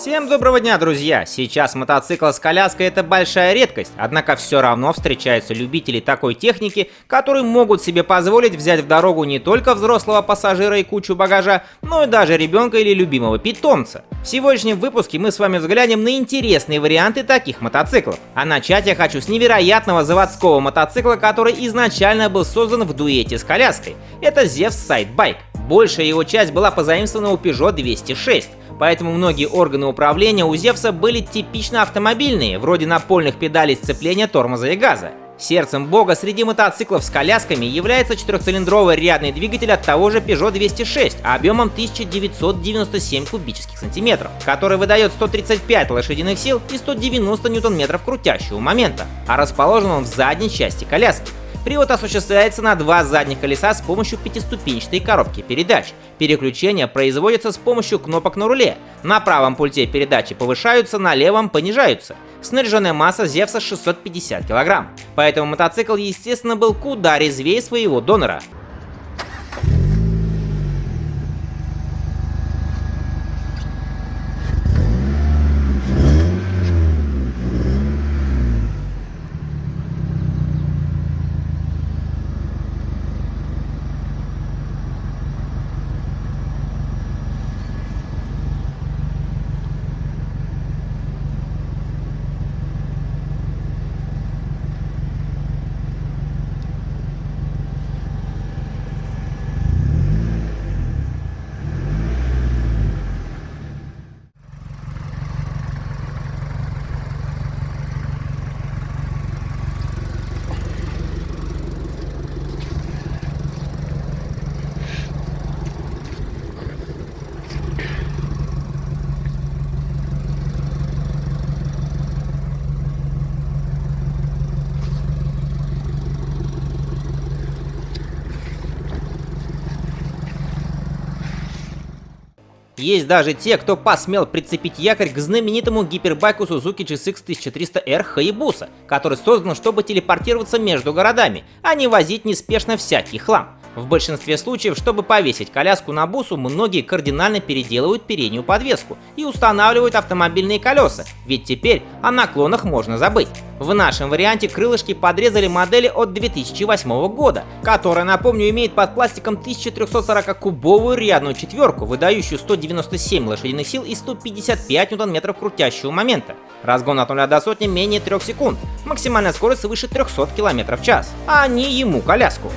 Всем доброго дня, друзья! Сейчас мотоцикл с коляской — это большая редкость, однако все равно встречаются любители такой техники, которые могут себе позволить взять в дорогу не только взрослого пассажира и кучу багажа, но и даже ребенка или любимого питомца. В сегодняшнем выпуске мы с вами взглянем на интересные варианты таких мотоциклов. А начать я хочу с невероятного заводского мотоцикла, который изначально был создан в дуэте с коляской. Это Zevs Sidebike. Большая его часть была позаимствована у Peugeot 206. Поэтому многие органы управления у Зевса были типично автомобильные, вроде напольных педалей сцепления тормоза и газа. Сердцем бога среди мотоциклов с колясками является четырехцилиндровый рядный двигатель от того же Peugeot 206 объемом 1997 кубических сантиметров, который выдает 135 лошадиных сил и 190 ньютон-метров крутящего момента, а расположен он в задней части коляски. Привод осуществляется на два задних колеса с помощью пятиступенчатой коробки передач. Переключения производятся с помощью кнопок на руле. На правом пульте передачи повышаются, на левом понижаются. Снаряженная масса Зевса 650 кг. Поэтому мотоцикл, естественно, был куда резвее своего донора. Есть даже те, кто посмел прицепить якорь к знаменитому гипербайку Suzuki GSX 1300R Hayabusa, который создан, чтобы телепортироваться между городами, а не возить неспешно всякий хлам. В большинстве случаев, чтобы повесить коляску на бусу, многие кардинально переделывают переднюю подвеску и устанавливают автомобильные колеса, ведь теперь о наклонах можно забыть. В нашем варианте крылышки подрезали модели от 2008 года, которая, напомню, имеет под пластиком 1340-кубовую рядную четверку, выдающую 197 лошадиных сил и 155 ньютон-метров крутящего момента. Разгон от 0 до сотни менее 3 секунд, максимальная скорость свыше 300 км в час, а не ему коляску.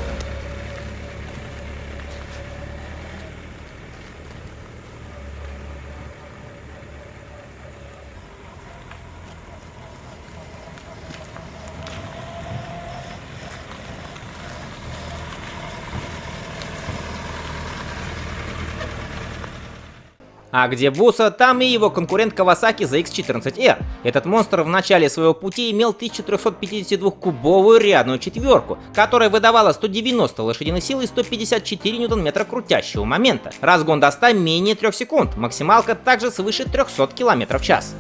А где буса, там и его конкурент Kawasaki ZX-14R. Этот монстр в начале своего пути имел 1352-кубовую рядную четверку, которая выдавала 190 лошадиных сил и 154 ньютон-метра крутящего момента. Разгон до 100 менее 3 секунд, максималка также свыше 300 км в час.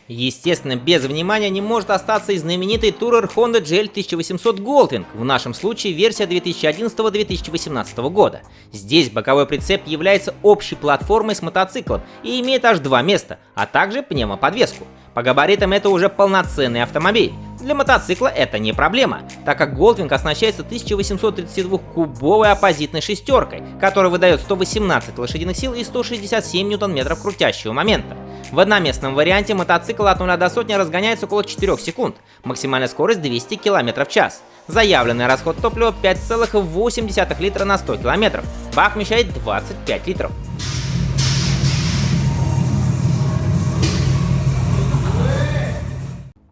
Естественно, без внимания не может остаться и знаменитый Tourer Honda GL 1800 Goldwing, в нашем случае версия 2011-2018 года. Здесь боковой прицеп является общей платформой с мотоциклом и имеет аж два места, а также пневмоподвеску. По габаритам это уже полноценный автомобиль. Для мотоцикла это не проблема, так как Goldwing оснащается 1832-кубовой оппозитной шестеркой, которая выдает 118 лошадиных сил и 167 ньютон-метров крутящего момента. В одноместном варианте мотоцикл от 0 до сотни разгоняется около 4 секунд, максимальная скорость 200 км в час. Заявленный расход топлива 5,8 литра на 100 км, бак вмещает 25 литров.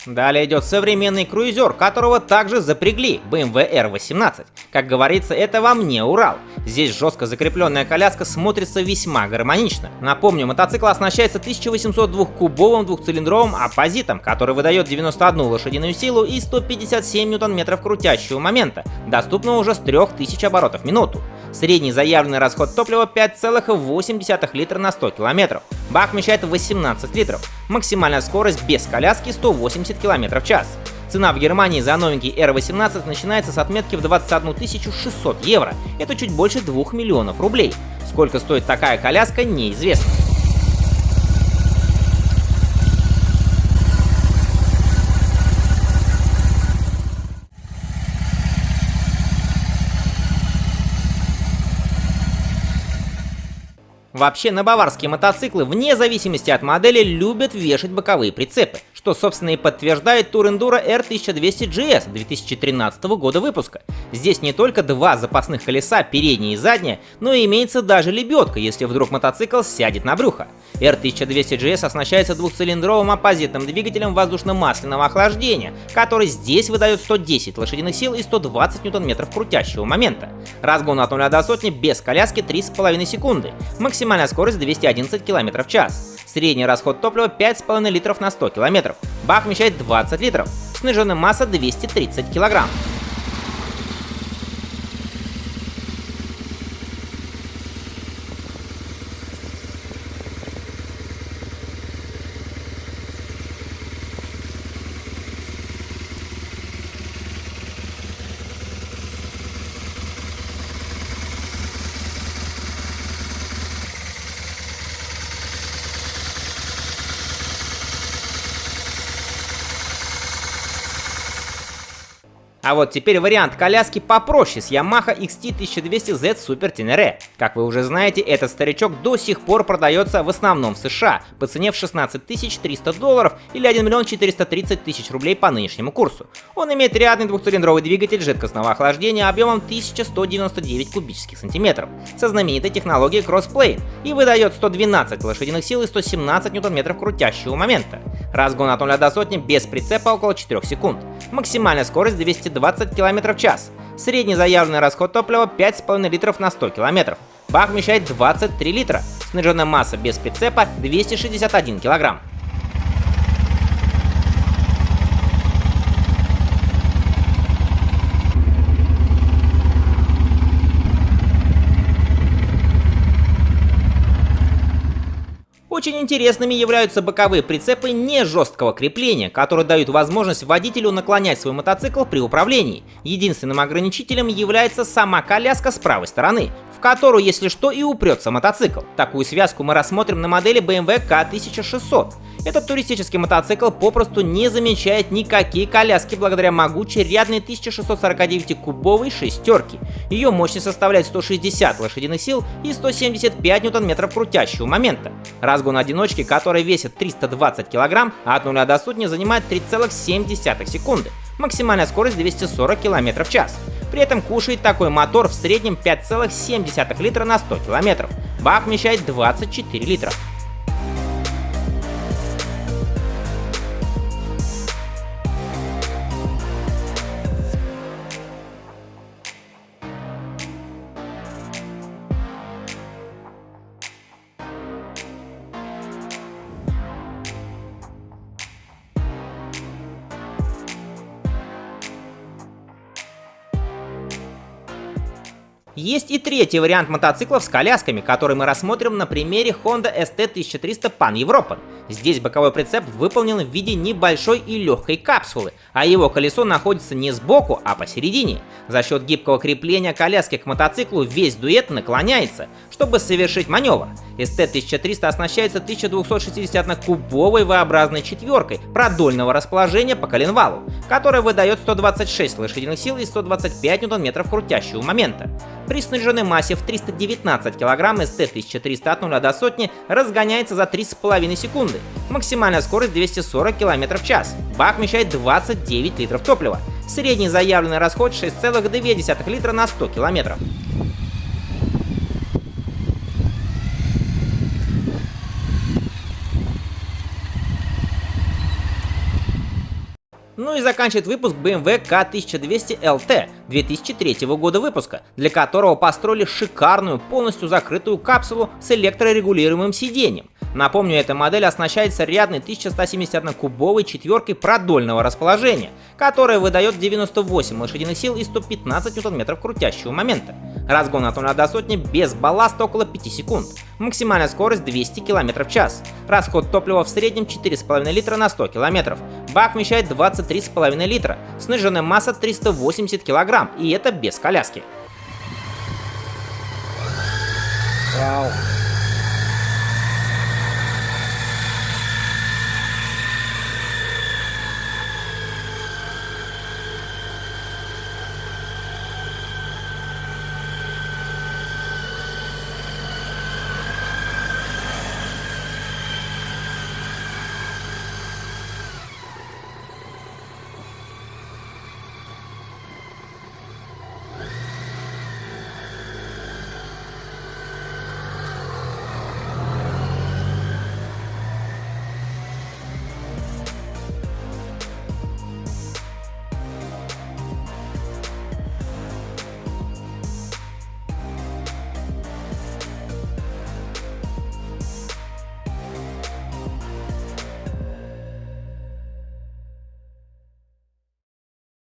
Далее идет современный круизер, которого также запрягли, BMW R18. Как говорится, это вам не Урал. Здесь жестко закрепленная коляска смотрится весьма гармонично. Напомню, мотоцикл оснащается 1802-кубовым двухцилиндровым оппозитом, который выдает 91 лошадиную силу и 157 ньютон-метров крутящего момента, доступно уже с 3000 оборотов в минуту. Средний заявленный расход топлива 5,8 литра на 100 км. Бак вмещает 18 литров. Максимальная скорость без коляски 180 км в час. Цена в Германии за новенький R18 начинается с отметки в 21 600 евро. Это чуть больше 2 миллионов рублей. Сколько стоит такая коляска, неизвестно. Вообще, на баварские мотоциклы, вне зависимости от модели, любят вешать боковые прицепы, что, собственно, и подтверждает Tour Enduro R1200GS 2013 года выпуска. Здесь не только два запасных колеса, переднее и заднее, но и имеется даже лебедка, если вдруг мотоцикл сядет на брюхо. R1200GS оснащается двухцилиндровым оппозитным двигателем воздушно-масляного охлаждения, который здесь выдает 110 лошадиных сил и 120 ньютон-метров крутящего момента. Разгон от 0 до сотни без коляски 3,5 секунды. Максимальная скорость 211 км в час. Средний расход топлива 5,5 литров на 100 км. Бак вмещает 20 литров. Сниженная масса 230 кг. А вот теперь вариант коляски попроще с Yamaha XT1200Z Super Tenere. Как вы уже знаете, этот старичок до сих пор продается в основном в США по цене в $16 300 или 1 430 000 рублей по нынешнему курсу. Он имеет рядный двухцилиндровый двигатель жидкостного охлаждения объемом 1199 кубических сантиметров со знаменитой технологией Crossplane и выдает 112 лошадиных сил и 117 ньютон-метров крутящего момента. Разгон от 0 до сотни без прицепа около 4 секунд. Максимальная скорость 220 км в час. Средний заявленный расход топлива 5,5 литров на 100 км. Бак вмещает 23 литра. Сниженная масса без прицепа 261 кг. Очень интересными являются боковые прицепы не жесткого крепления, которые дают возможность водителю наклонять свой мотоцикл при управлении. Единственным ограничителем является сама коляска с правой стороны, в которую, если что, и упрется мотоцикл. Такую связку мы рассмотрим на модели BMW K1600. Этот туристический мотоцикл попросту не замечает никакие коляски благодаря могучей рядной 1649-кубовой шестерке. Ее мощность составляет 160 лошадиных сил и 175 ньютон-метров крутящего момента. Разгон одиночки, который весит 320 кг, а от 0 до сотни занимает 3,7 секунды. Максимальная скорость 240 км в час. При этом кушает такой мотор в среднем 5,7 литра на 100 км. Бак вмещает 24 литра. Есть и третий вариант мотоциклов с колясками, который мы рассмотрим на примере Honda ST1300 Pan-European. Здесь боковой прицеп выполнен в виде небольшой и легкой капсулы, а его колесо находится не сбоку, а посередине. За счет гибкого крепления коляски к мотоциклу весь дуэт наклоняется, чтобы совершить маневр. ST1300 оснащается 1260-кубовой V-образной четверкой продольного расположения по коленвалу, которая выдает 126 лошадиных сил и 125 ньютон-метров крутящего момента. При сниженной массе в 319 кг ST1300 от 0 до сотни разгоняется за 3,5 секунды. Максимальная скорость 240 км в час. Бак вмещает 29 литров топлива. Средний заявленный расход 6,2 литра на 100 км. Ну Ну и заканчивает выпуск BMW K1200 LT 2003 года выпуска, для которого построили шикарную полностью закрытую капсулу с электрорегулируемым сиденьем. Напомню, эта модель оснащается рядной 1171-кубовой четверкой продольного расположения, которая выдает 98 лошадиных сил и 115 ньютон-метров крутящего момента. Разгон от 0 до сотни без балласта около 5 секунд. Максимальная скорость 200 км в час. Расход топлива в среднем 4,5 литра на 100 км. Бак вмещает 23,5 литра. Сниженная масса 380 кг, и это без коляски. Вау.